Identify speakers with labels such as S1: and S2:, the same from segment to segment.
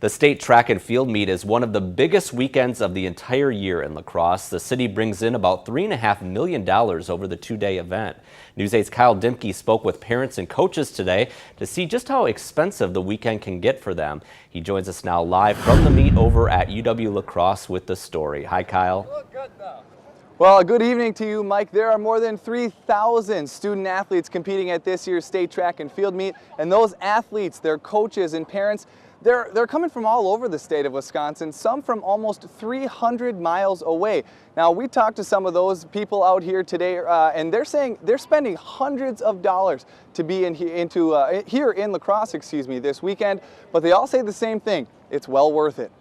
S1: The state track and field meet is one of the biggest weekends of the entire year in La Crosse. The city brings in about $3.5 million over the two-day event. News 8's Kyle Dimke spoke with parents and coaches today to see just how expensive the weekend can get for them. He joins us now live from the meet over at UW La Crosse with the story. Hi, Kyle.
S2: Well, good evening to you, Mike. There are more than 3,000 student athletes competing at this year's state track and field meet, and those athletes, their coaches and parents, they're coming from all over the state of Wisconsin, some from almost 300 miles away. Now, we talked to some of those people out here today, and they're saying they're spending hundreds of dollars to be here in La Crosse, this weekend, but they all say the same thing: it's well worth it.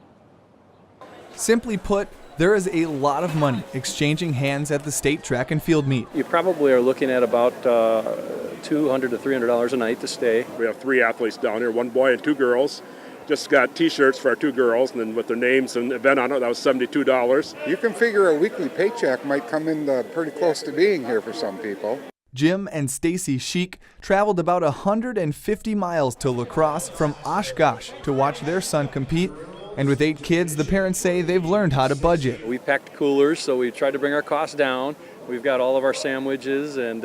S3: Simply put, there is a lot of money exchanging hands at the state track and field meet.
S4: You probably are looking at about $200 to $300 a night to stay.
S5: We have 3 athletes down here, 1 boy and 2 girls. Just got t-shirts for our 2 girls, and then with their names and event on it, that was $72.
S6: You can figure a weekly paycheck might come in pretty close to being here for some people.
S3: Jim and Stacy Sheik traveled about 150 miles to La Crosse from Oshkosh to watch their son compete. And with 8 kids, the parents say they've learned how to budget.
S4: We packed coolers, so we tried to bring our costs down. We've got all of our sandwiches, and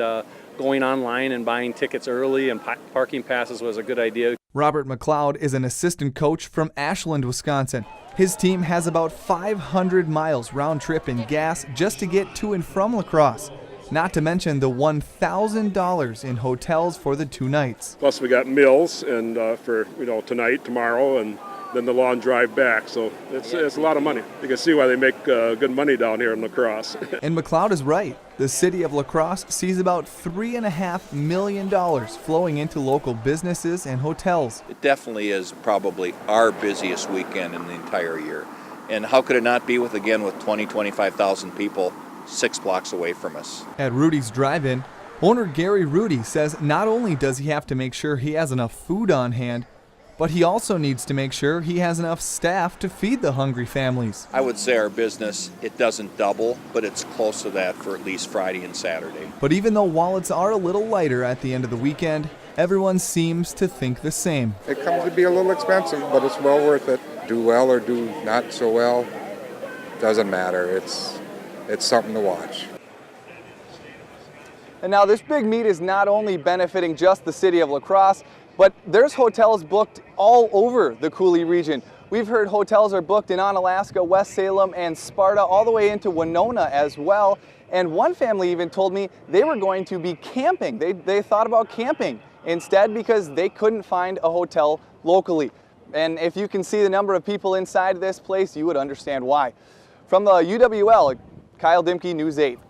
S4: going online and buying tickets early and parking passes was a good idea.
S3: Robert McLeod is an assistant coach from Ashland, Wisconsin. His team has about 500 miles round trip in gas just to get to and from La Crosse. Not to mention the $1,000 in hotels for the 2 nights.
S5: Plus we got meals and for tonight, tomorrow, and then the long drive back. So it's a lot of money. You can see why they make good money down here in La Crosse.
S3: And McLeod is right. The city of La Crosse sees about $3.5 million flowing into local businesses and hotels.
S7: It definitely is probably our busiest weekend in the entire year. And how could it not be with 25,000 people 6 blocks away from us?
S3: At Rudy's Drive-In, owner Gary Rudy says not only does he have to make sure he has enough food on hand, but he also needs to make sure he has enough staff to feed the hungry families.
S7: I would say our business, it doesn't double, but it's close to that for at least Friday and Saturday.
S3: But even though wallets are a little lighter at the end of the weekend, everyone seems to think the same.
S6: It comes to be a little expensive, but it's well worth it. Do well or do not so well, doesn't matter. It's something to watch.
S2: And now this big meet is not only benefiting just the city of La Crosse, but there's hotels booked all over the Coulee region. We've heard hotels are booked in Onalaska, West Salem, and Sparta, all the way into Winona as well. And one family even told me they were going to be camping. They thought about camping instead because they couldn't find a hotel locally. And if you can see the number of people inside this place, you would understand why. From the UWL, Kyle Dimke, News 8.